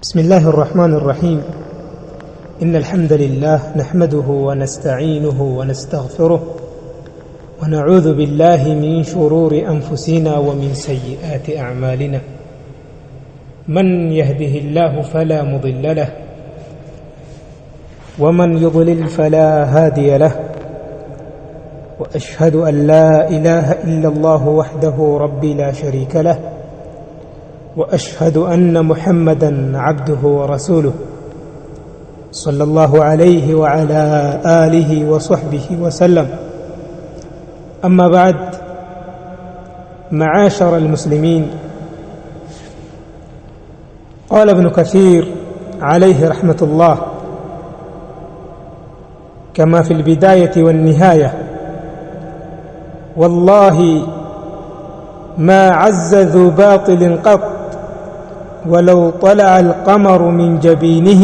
بسم الله الرحمن الرحيم. إن الحمد لله نحمده ونستعينه ونستغفره ونعوذ بالله من شرور أنفسنا ومن سيئات أعمالنا. من يهده الله فلا مضل له ومن يضلل فلا هادي له. وأشهد أن لا إله إلا الله وحده ربي لا شريك له وأشهد أن محمدًا عبده ورسوله صلى الله عليه وعلى آله وصحبه وسلم. أما بعد، معاشر المسلمين، قال ابن كثير عليه رحمة الله كما في البداية والنهاية: والله ما عز ذو باطل قط ولو طلع القمر من جبينه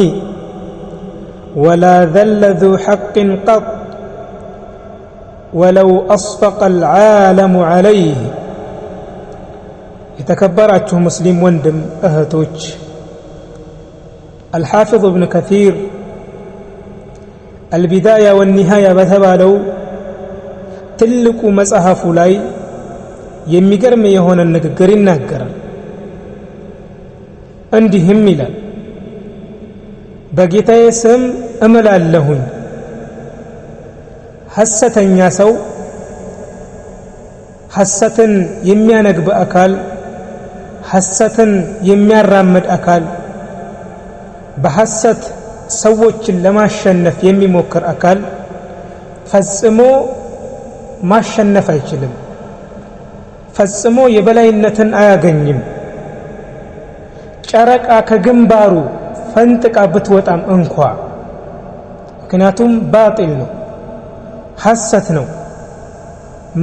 ولا ذل ذو حق قط ولو أصفق العالم عليه. يتكبرته مسلم وندم أهتوج الحافظ ابن كثير البداية والنهاية بتبالو تلك مصحف لاي የሚገርም የሆነ ንግግር ይናገራል። እንዲህም ይላል: በጌታዬ ስም እምላለሁኝ ሐሰተኛ ሰው፣ ሐሰትን የሚያነግብ አካል፣ ሐሰትን የሚያራምድ አካል፣ በሐሰት ሰዎችን ለማሸነፍ የሚሞክር አካል ፈጽሞ ማሸነፍ አይችልም፣ ፈጽሞ የበላይነትን አያገኝም። ጨረቃ ከግንባሩ ፈንጥቃ ብትወጣም እንኳ፣ ምክንያቱም ባጢል ነው፣ ሐሰት ነው።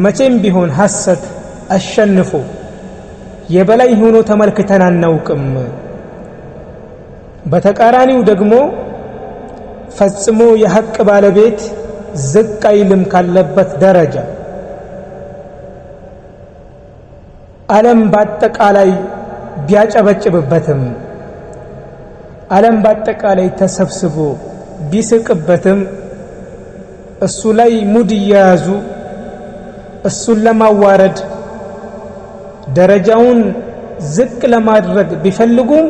መቼም ቢሆን ሐሰት አሸንፎ የበላይ ሆኖ ተመልክተን አናውቅም። በተቃራኒው ደግሞ ፈጽሞ የሐቅ ባለቤት ዝቅ አይልም ካለበት ደረጃ። ዓለም በአጠቃላይ ቢያጨበጭብበትም፣ ዓለም በአጠቃላይ ተሰብስቦ ቢስቅበትም፣ እሱ ላይ ሙድ እየያዙ እሱን ለማዋረድ ደረጃውን ዝቅ ለማድረግ ቢፈልጉም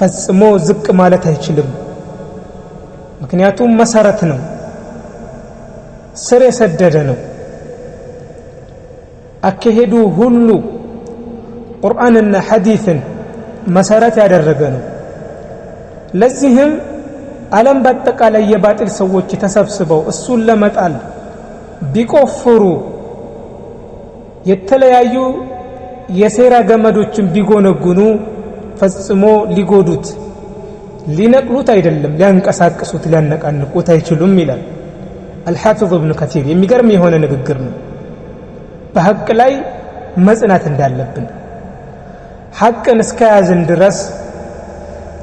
ፈጽሞ ዝቅ ማለት አይችልም። ምክንያቱም መሰረት ነው፣ ስር የሰደደ ነው። አካሄዱ ሁሉ ቁርአንና ሐዲስን መሰረት ያደረገ ነው። ለዚህም ዓለም በአጠቃላይ የባጢል ሰዎች ተሰብስበው እሱን ለመጣል ቢቆፍሩ፣ የተለያዩ የሴራ ገመዶችን ቢጎነጉኑ ፈጽሞ ሊጎዱት፣ ሊነቅሉት አይደለም ሊያንቀሳቅሱት፣ ሊያነቃንቁት አይችሉም ይላል አልሐፊዝ ኢብኑ ከሲር። የሚገርም የሆነ ንግግር ነው። በሐቅ ላይ መጽናት እንዳለብን፣ ሐቅን እስከያዝን ድረስ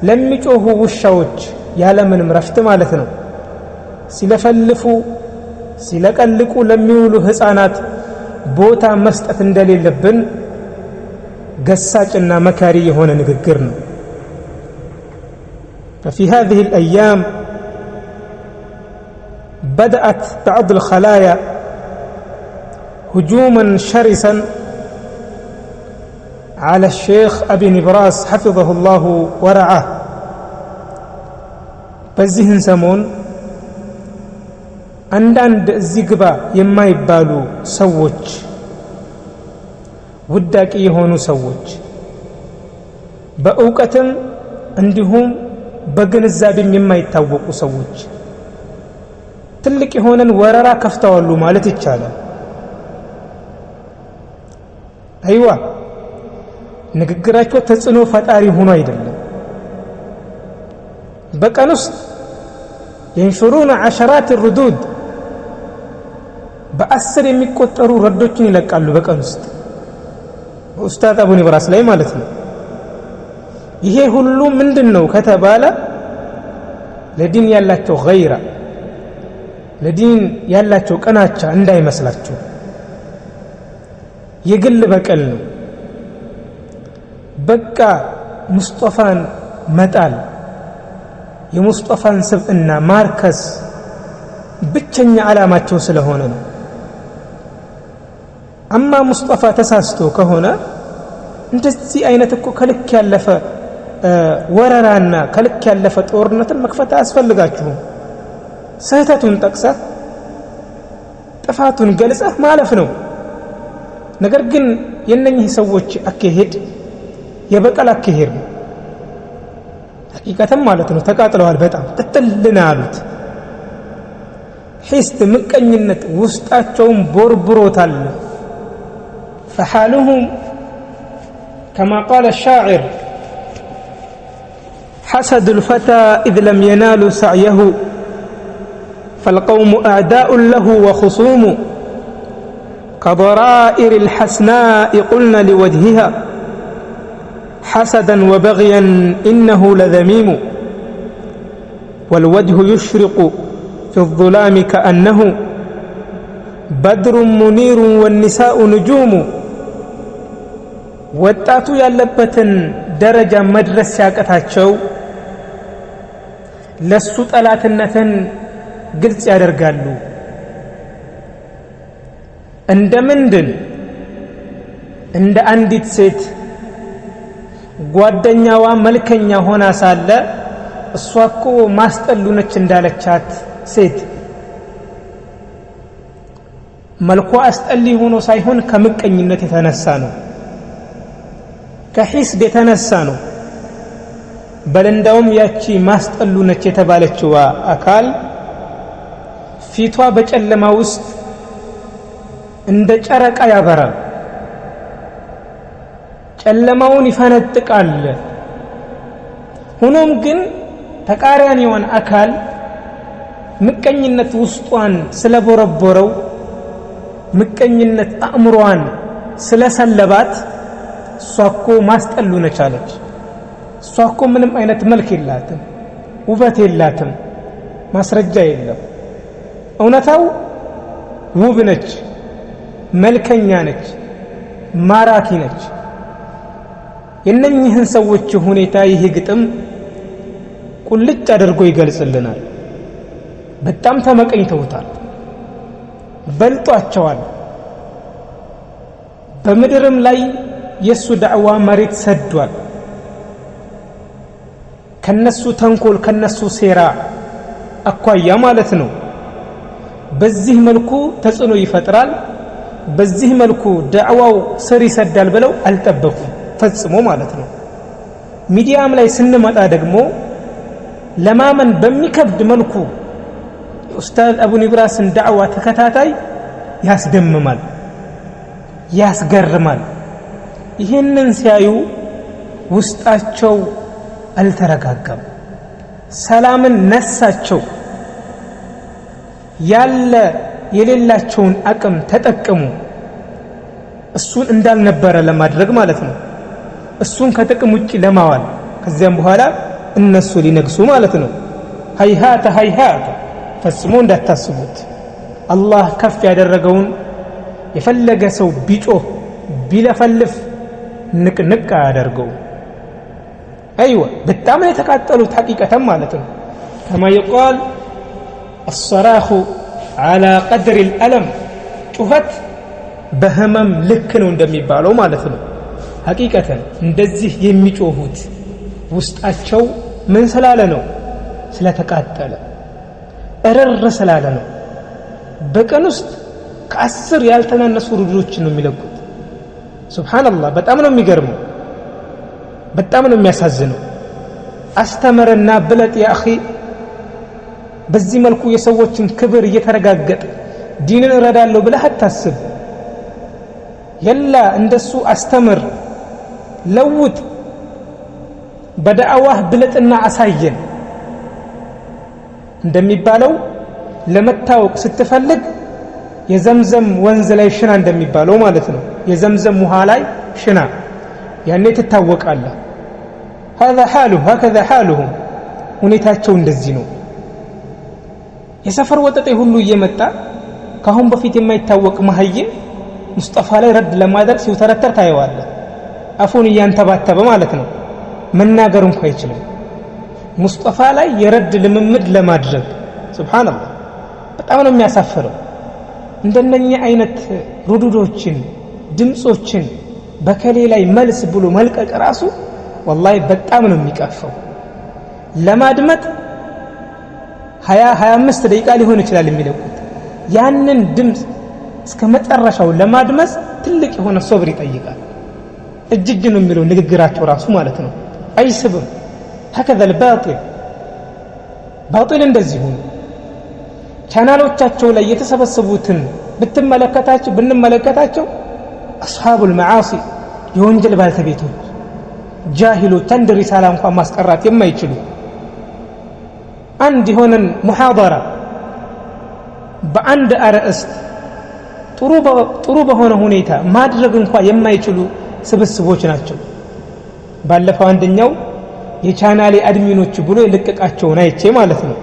ለሚጮሁ ውሻዎች ያለምንም ረፍት ማለት ነው፣ ሲለፈልፉ ሲለቀልቁ ለሚውሉ ሕፃናት ቦታ መስጠት እንደሌለብን ገሳጭና መካሪ የሆነ ንግግር ነው። ففي هذه الأيام بدأت بعض الخلايا هجوما شرسا على الشيخ أبي نبراس حفظه الله ورعاه. በዚህን ሰሞን አንዳንድ እዚህ ግባ የማይባሉ ሰዎች፣ ውዳቂ የሆኑ ሰዎች፣ በእውቀትም እንዲሁም በግንዛቤም የማይታወቁ ሰዎች ትልቅ የሆነን ወረራ ከፍተዋሉ ማለት ይቻላል። አይዋ ንግግራቸው ተጽዕኖ ፈጣሪ ሆኖ አይደለም። በቀን ውስጥ ينشرون عشرات الردود، በአስር የሚቆጠሩ ረዶችን ይለቃሉ በቀን ውስጥ ኡስታዝ አቡ ኒብራስ ላይ ማለት ነው። ይሄ ሁሉ ምንድነው ከተባለ ለዲን ያላቸው ገይራ፣ ለዲን ያላቸው ቀናቻ እንዳይመስላችሁ የግል በቀል ነው። በቃ ሙስጠፋን መጣል የሙስጠፋን ስብዕና ማርከስ ብቸኛ ዓላማቸው ስለሆነ ነው። አማ ሙስጠፋ ተሳስቶ ከሆነ እንደዚህ አይነት እኮ ከልክ ያለፈ ወረራና ከልክ ያለፈ ጦርነትን መክፈት አያስፈልጋችሁም። ስህተቱን ጠቅሰህ ጥፋቱን ገልጸህ ማለፍ ነው። ነገር ግን የነኚህ ሰዎች አካሄድ የበቀል አካሄድ ነው። ሐቂቀተን ማለት ነው ተቃጥለዋል። በጣም ጥጥልና አሉት። ሒስት ምቀኝነት ውስጣቸውን ቦርብሮታል። فحالهم كما قال الشاعر حسد الفتى إذ لم ينالوا سعيه فالقوم أعداء له وخصوم كضرائر الحسناء قلنا لوجهها حسدا وبغيا إنه لذميم والوجه يشرق في الظلام كأنه بدر منير والنساء نجوم ወጣቱ ያለበትን ደረጃ መድረስ ሲያቀታቸው ለሱ ጠላትነትን ግልጽ ያደርጋሉ። እንደምንድን እንደ አንዲት ሴት ጓደኛዋ መልከኛ ሆና ሳለ እሷ እኮ ማስጠሉ ነች እንዳለቻት ሴት መልኳ አስጠሊ ሆኖ ሳይሆን ከምቀኝነት የተነሳ ነው፣ ከሒስድ የተነሳ ነው። በለንዳውም ያቺ ማስጠሉ ነች የተባለችው አካል ፊቷ በጨለማ ውስጥ እንደ ጨረቃ ያበራል፣ ጨለማውን ይፈነጥቃል። ሆኖም ግን ተቃራኒውን አካል ምቀኝነት ውስጧን ስለቦረቦረው ምቀኝነት አእምሮዋን ስለሰለባት እሷ እኮ ማስጠሉ ነች አለች። እሷ እኮ ምንም አይነት መልክ የላትም፣ ውበት የላትም፣ ማስረጃ የለም። እውነታው ውብ ነች፣ መልከኛ ነች፣ ማራኪ ነች። የነኚህን ሰዎች ሁኔታ ይህ ግጥም ቁልጭ አድርጎ ይገልጽልናል። በጣም ተመቀኝተውታል፣ በልጧቸዋል። በምድርም ላይ የሱ ዳዕዋ መሬት ሰዷል። ከነሱ ተንኮል ከነሱ ሴራ አኳያ ማለት ነው። በዚህ መልኩ ተጽዕኖ ይፈጥራል፣ በዚህ መልኩ ዳዕዋው ስር ይሰዳል ብለው አልጠበቁም ፈጽሞ ማለት ነው። ሚዲያም ላይ ስንመጣ ደግሞ ለማመን በሚከብድ መልኩ ኡስታዝ አቡ ኒብራስን ዳዕዋ ተከታታይ ያስደምማል፣ ያስገርማል። ይህንን ሲያዩ ውስጣቸው አልተረጋጋም፣ ሰላምን ነሳቸው። ያለ የሌላቸውን አቅም ተጠቀሙ፣ እሱን እንዳልነበረ ለማድረግ ማለት ነው። እሱን ከጥቅም ውጪ ለማዋል ከዚያም በኋላ እነሱ ሊነግሱ ማለት ነው። ሃይሃተ ሃይሃተ ፈጽሞ እንዳታስቡት። አላህ ከፍ ያደረገውን የፈለገ ሰው ቢጮህ ቢለፈልፍ ንቅንቅ አያደርገው። አይዋ በጣም የተቃጠሉት ሐቂቀተን ማለት ነው። ከማ ይቃል الصراخ على قدر الألم ጩኸት በህመም ልክ ነው እንደሚባለው ማለት ነው። ሐቂቀተን እንደዚህ የሚጮሁት ውስጣቸው ምን ስላለ ነው? ስለተቃጠለ እርር ስላለ ነው። በቀን ውስጥ ከ10 ያልተናነሱ ሩዶችን ነው የሚለቁት። ሱብሃንአላህ በጣም ነው የሚገርመው፣ በጣም ነው የሚያሳዝነው። አስተምረና ብለጥ ያ አኺ። በዚህ መልኩ የሰዎችን ክብር እየተረጋገጠ ዲንን እረዳለሁ ብለህ አታስብ። የላ እንደሱ አስተምር፣ ለውጥ፣ በዳዕዋህ ብለጥና አሳየን። እንደሚባለው ለመታወቅ ስትፈልግ የዘምዘም ወንዝ ላይ ሽና እንደሚባለው ማለት ነው። የዘምዘም ውሃ ላይ ሽና፣ ያኔ ትታወቃለህ። هذا حاله هكذا حالهم ሁኔታቸው እንደዚህ ነው። የሰፈር ወጠጤ ሁሉ እየመጣ ካሁን በፊት የማይታወቅ መሀይም ሙስጠፋ ላይ ረድ ለማድረግ ሲውተረተር ታየዋለህ። አፉን እያንተባተበ ማለት ነው። መናገር እንኳን አይችልም። ሙስጠፋ ላይ የረድ ልምምድ ለማድረግ ሱብሃንአላህ በጣም ነው የሚያሳፍረው እንደነኛ አይነት ሩዱዶችን ድምጾችን በከሌ ላይ መልስ ብሎ መልቀቅ ራሱ والله በጣም ነው የሚቀፈው ለማድመጥ 20-25 ደቂቃ ሊሆን ይችላል የሚለቁት ያንን ድምጽ እስከ መጨረሻው ለማድመስ ትልቅ የሆነ ሶብር ይጠይቃል እጅግ ነው የሚለው ንግግራቸው ራሱ ማለት ነው አይስብም هكذا الباطل باطل እንደዚህ ነው ቻናሎቻቸው ላይ የተሰበሰቡትን ብንመለከታቸው اصحاب المعاصي የወንጀል ባልተቤቶች ጃሂሎች አንድ ሪሳላ እንኳን ማስቀራት የማይችሉ አንድ የሆነን ሙሐደራ በአንድ አርዕስት ጥሩ በሆነ ሁኔታ ማድረግ እንኳን የማይችሉ ስብስቦች ናቸው ባለፈው አንደኛው የቻናሌ አድሚኖች ብሎ የለቀቃቸውን አይቼ ማለት ነው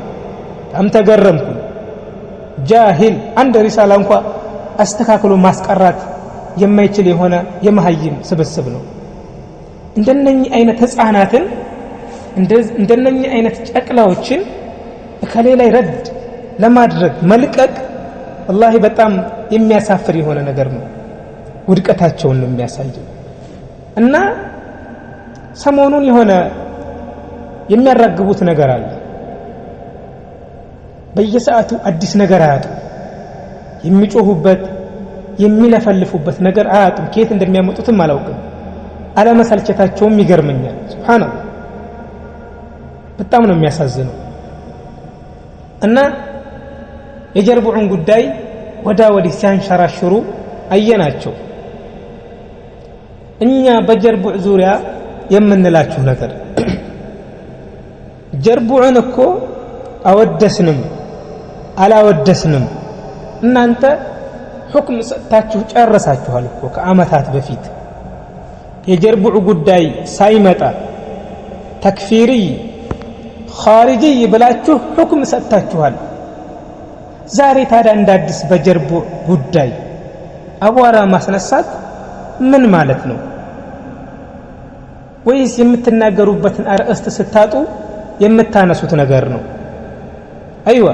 በጣም ተገረምኩ ጃሂል አንድ ሪሳላ እንኳን አስተካክሎ ማስቀራት የማይችል የሆነ የመሃይም ስብስብ ነው እንደነኚህ አይነት ህፃናትን እንደነኚህ አይነት ጨቅላዎችን ከሌላ ላይ ረድ ለማድረግ መልቀቅ والله በጣም የሚያሳፍር የሆነ ነገር ነው ውድቀታቸውን ነው የሚያሳየው እና ሰሞኑን የሆነ የሚያራግቡት ነገር አለ በየሰዓቱ አዲስ ነገር አያጡ የሚጮሁበት የሚለፈልፉበት ነገር አያጡም ከየት እንደሚያመጡትም አላውቅም አለመሰልቸታቸውም ይገርመኛል ሱብሃንአላህ በጣም ነው የሚያሳዝነው እና የጀርቡዑን ጉዳይ ወዳ ወዲህ ሲያንሸራሽሩ አየናቸው እኛ በጀርቡዕ ዙሪያ የምንላችሁ ነገር ጀርቡዑን እኮ አወደስንም አላወደስንም እናንተ ሁክም ሰጣችሁ ጨረሳችኋል እኮ ከአመታት በፊት የጀርቡዕ ጉዳይ ሳይመጣ ተክፊሪ ኻሪጂ ብላችሁ ሁክም ሰጣችኋል ዛሬ ታዲያ እንዳዲስ በጀርቡዕ ጉዳይ አቧራ ማስነሳት ምን ማለት ነው ወይስ የምትናገሩበትን አርዕስት ስታጡ የምታነሱት ነገር ነው አይዋ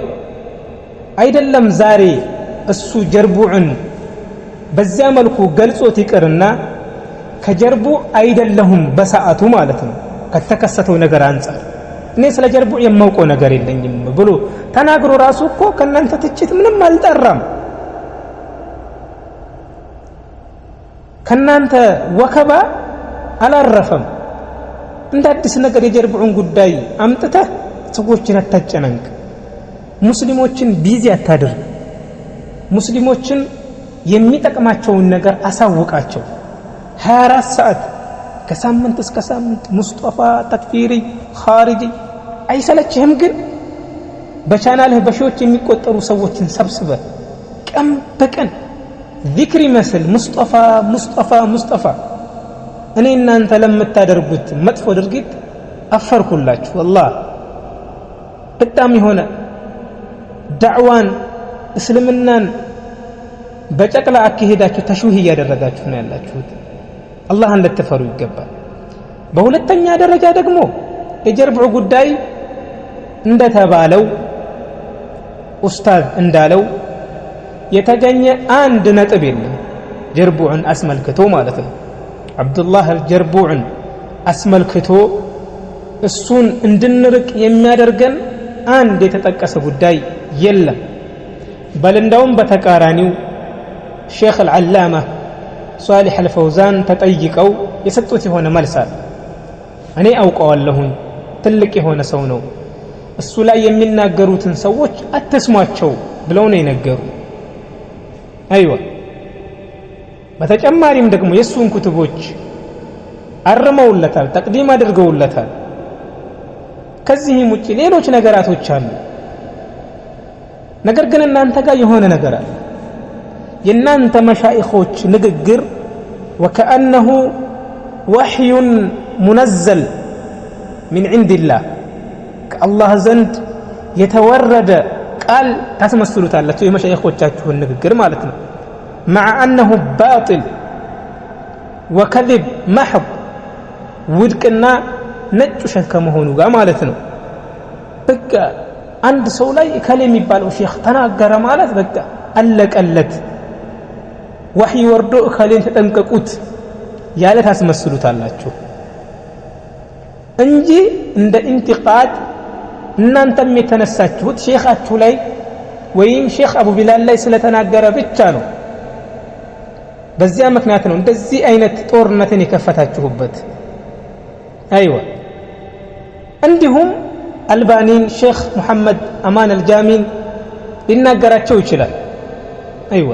አይደለም ዛሬ እሱ ጀርቡዕን በዚያ መልኩ ገልጾት ይቅርና ከጀርቡዕ አይደለሁም በሰዓቱ ማለት ነው ከተከሰተው ነገር አንፃር እኔ ስለ ጀርቡዕ የማውቀው ነገር የለኝም ብሎ ተናግሮ ራሱ እኮ ከናንተ ትችት ምንም አልጠራም ከናንተ ወከባ አላረፈም እንደ አዲስ ነገር የጀርቡዕን ጉዳይ አምጥተህ ሰዎችን አታጨናንቅ ሙስሊሞችን ቢዚ አታድርግ ሙስሊሞችን የሚጠቅማቸውን ነገር አሳውቃቸው 24 ሰዓት ከሳምንት እስከ ሳምንት ሙስጠፋ ተክፊሪ ኻሪጂ አይሰለችህም ግን በቻናልህ በሺዎች የሚቆጠሩ ሰዎችን ሰብስበህ ቀን በቀን ዚክር ይመስል ሙስጠፋ እኔ እናንተ ለምታደርጉት መጥፎ ድርጊት አፈርኩላችሁ والله በጣም የሆነ ዳዕዋን እስልምናን በጨቅላ አካሄዳችሁ ተሽዊህ ያደረጋችሁ ነው ያላችሁት አላህን ለተፈሩ ይገባል በሁለተኛ ደረጃ ደግሞ የጀርቡዕ ጉዳይ እንደተባለው ኡስታዝ እንዳለው የተገኘ አንድ ነጥብ የለም ጀርቡዕን አስመልክቶ ማለት ነው አብዱላህ አልጀርቡዕን አስመልክቶ እሱን እንድንርቅ የሚያደርገን አንድ የተጠቀሰ ጉዳይ የለም በል እንደውም በተቃራኒው ሼኽ አልዓላማ ሷሊህ አልፈውዛን ተጠይቀው የሰጡት የሆነ መልስ አለ እኔ አውቀዋለሁኝ ትልቅ የሆነ ሰው ነው እሱ ላይ የሚናገሩትን ሰዎች አትስሟቸው ብለው ነው የነገሩ አይዋ በተጨማሪም ደግሞ የሱን ኩቱቦች አርመውለታል ተቅዲም አድርገውለታል ከዚህም ውጪ ሌሎች ነገራቶች አሉ ነገር ግን እናንተ ጋር የሆነ ነገር አለ የናንተ መሻይኾች ንግግር وكأنه وحي منزل من عند الله كالله زند يتورد قال تسمسلوت አላችሁ የመሻይኾቻችሁን ንግግር ማለት ነው مع أنه باطل وكذب محض ውድቅና ነጭ ውሸት ከመሆኑ ጋር ማለት ነው በቃ አንድ ሰው ላይ እከሌ የሚባለው ሼክ ተናገረ ማለት በቃ አለቀለት ወህይ ወርዶ እከሌን ተጠንቀቁት ያለ ታስመስሉታላችሁ እንጂ እንደ ኢንቲቃድ እናንተም የተነሳችሁት ሼኻችሁ ላይ ወይም ሼክ አቡ ቢላል ላይ ስለተናገረ ብቻ ነው በዚያ ምክንያት ነው እንደዚህ አይነት ጦርነትን የከፈታችሁበት አይዋ እንዲሁም አልባኒን ሼክ መሐመድ አማን አልጃሚን ሊናገራቸው ይችላል አይዋ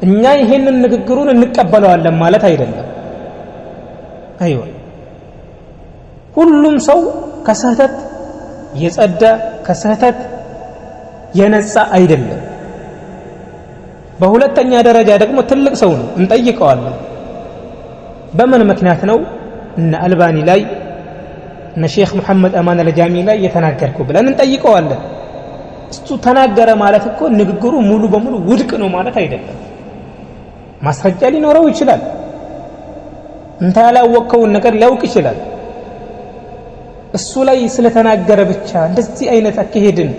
እኛ ይሄንን ንግግሩን እንቀበለዋለን ማለት አይደለም አይዋ ሁሉም ሰው ከስህተት የጸዳ ከስህተት የነጻ አይደለም በሁለተኛ ደረጃ ደግሞ ትልቅ ሰው ነው እንጠይቀዋለን በምን ምክንያት ነው እነ አልባኒ ላይ እነ ሼክ መሐመድ አማን አልጃሚ ላይ የተናገርኩ ብለን እንጠይቀዋለን እሱ ተናገረ ማለት እኮ ንግግሩ ሙሉ በሙሉ ውድቅ ነው ማለት አይደለም ማስረጃ ሊኖረው ይችላል እንታ ያላወቀውን ነገር ሊያውቅ ይችላል እሱ ላይ ስለተናገረ ብቻ እንደዚህ አይነት አካሄድን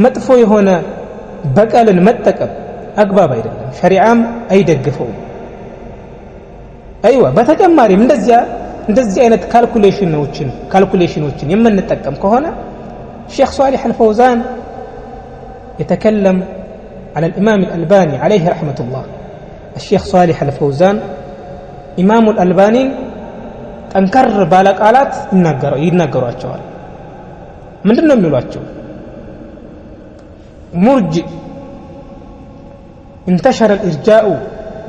መጥፎ የሆነ በቀልን መጠቀም አግባብ አይደለም ሸሪዓም አይደግፈውም አይዋ በተጨማሪም እንደዚህ አይነት ካልኩሌሽኖችን የምንጠቀም ከሆነ ሼክ ሷሊህ አልፈውዛን يتكلم على الإمام الألباني عليه رحمة الله الشيخ صالح الفوزان إمام الألباني تنكر بالقالات يناغروا ምንድነው የሚሏቸው مرجئ انتشر الإرجاء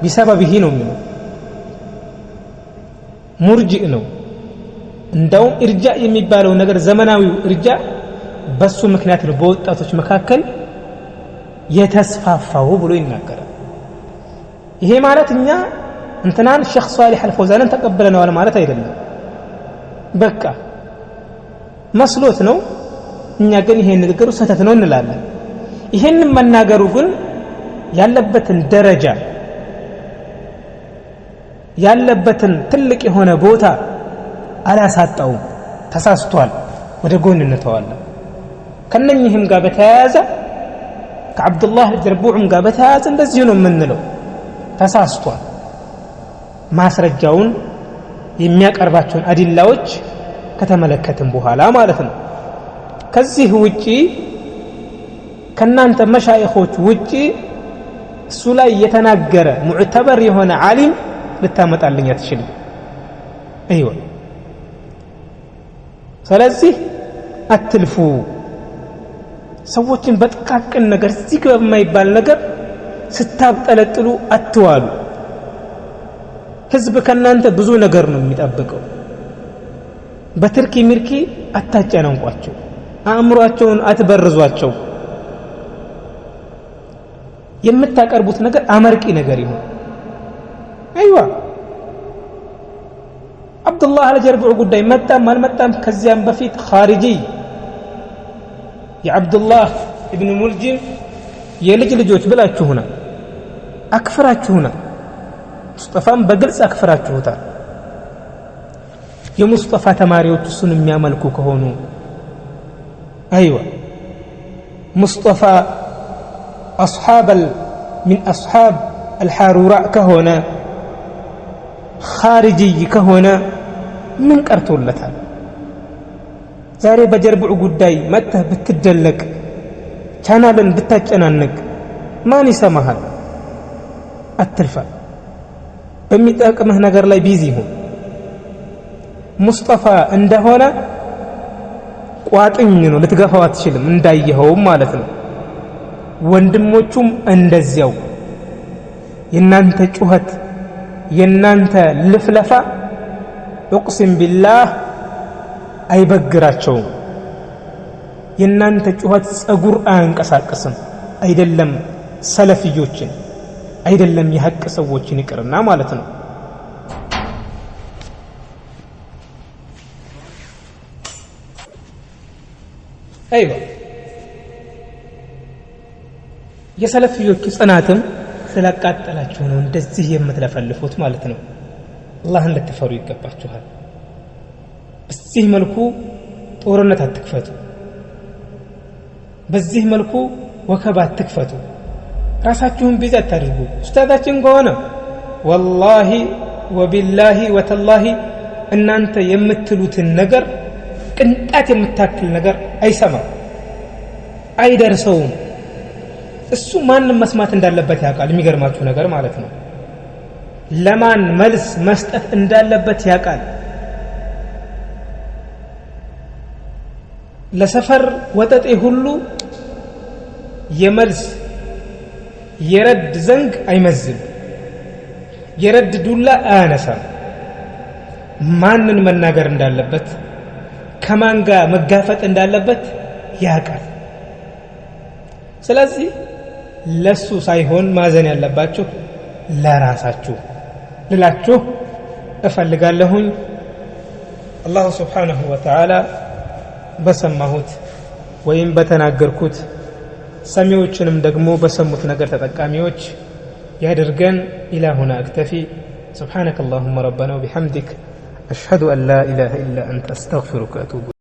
بسببه ነው የሚለው مرجئ ነው እንደውም ኢርጃእ የሚባለው ነገር ዘመናዊው ኢርጃእ በሱ ምክንያት ነው በወጣቶች መካከል የተስፋፋው ብሎ ይናገራል ይሄ ማለት እኛ እንትናን ሼክ ሷሊህ አልፈውዛንን ተቀበለናል ማለት አይደለም በቃ መስሎት ነው እኛ ግን ይሄን ንግግሩ ስህተት ነው እንላለን ይሄን መናገሩ ግን ያለበትን ደረጃ ያለበትን ትልቅ የሆነ ቦታ አላሳጣው ተሳስቷል ወደ ጎን እንተዋለን ከነኚህም ጋር በተያያዘ ከአብዱላህ አልጀርቡዕም ጋር በተያያዘ እንደዚህ ነው የምንለው ተሳስቷል ማስረጃውን የሚያቀርባቸውን አዲላዎች ከተመለከትን በኋላ ማለት ነው ከዚህ ውጪ ከናንተ መሻይኾች ውጪ እሱ ላይ የተናገረ ሙዕተበር የሆነ ዓሊም ልታመጣልኝ አትችልም አይዋ ስለዚህ አትልፉ ሰዎችን በጥቃቅን ነገር እዚህ በማይባል ነገር ስታብጠለጥሉ አትዋሉ ህዝብ ከናንተ ብዙ ነገር ነው የሚጠብቀው በትርኪ ምርኪ አታጨናንቋቸው አእምሯቸውን አትበርዟቸው የምታቀርቡት ነገር አመርቂ ነገር ይሁን አይዋ አብዱላህ አልጀርቡዕ ጉዳይ መጣም አልመጣም ከዚያም በፊት ኻሪጂ የአብዱላህ ኢብኑ ሙልጂም የልጅ ልጆች ብላችሁና አክፍራችሁና ሙስጠፋም በግልጽ አክፍራችሁታል የሙስጠፋ ተማሪዎች እሱን የሚያመልኩ ከሆኑ አይዋ ሙስጠፋ من أصحاب الحاروراء كهونا خارجي كهونا من قرتولتها زاري بجربع قداي متى بتدلك ቻናልን ብታጨናንቅ ማን ይሰማሃል አትልፋ በሚጠቅምህ ነገር ላይ ቢዚ ሁን ሙስጠፋ እንደሆነ ቋጥኝ ነው ልትገፋው አትችልም እንዳየኸው ማለት ነው ወንድሞቹም እንደዚያው የናንተ ጩኸት የናንተ ልፍለፋ እቅስም ቢላህ አይበግራቸውም የናንተ ጩኸት ጸጉር አንቀሳቀስም አይደለም ሰለፊዮችን አይደለም የሐቅ ሰዎችን ይቅርና ማለት ነው አይዋ የሰለፊዮቹ ጽናትም ስላቃጠላችሁ ነው እንደዚህ የምትለፈልፉት ማለት ነው አላህን ልትፈሩ ይገባችኋል በዚህ መልኩ ጦርነት አትክፈቱ በዚህ መልኩ ወከባት ትክፈቱ ራሳችሁን ቢዚ አታድርጉ ኡስታዳችን ከሆነ ወላሂ ወቢላሂ ወተላሂ እናንተ የምትሉትን ነገር ቅንጣት የምታክል ነገር አይሰማም አይደርሰውም እሱ ማንም መስማት እንዳለበት ያውቃል የሚገርማችሁ ነገር ማለት ነው ለማን መልስ መስጠት እንዳለበት ያውቃል ለሰፈር ወጠጤ ሁሉ የመልስ የረድ ዘንግ አይመዝም የረድ ዱላ አያነሳም ማንን መናገር እንዳለበት ከማን ጋር መጋፈጥ እንዳለበት ያውቃል ስለዚህ ለሱ ሳይሆን ማዘን ያለባችሁ ለራሳችሁ ልላችሁ እፈልጋለሁኝ አላህ Subhanahu Wa Ta'ala በሰማሁት ወይም በተናገርኩት ሰሚዎችንም ደግሞ በሰሙት ነገር ተጠቃሚዎች ያድርገን ኢላ ሁና አክተፊ سبحانك اللهم ربنا وبحمدك أشهد أن لا إله إلا أنت أستغفرك وأتوب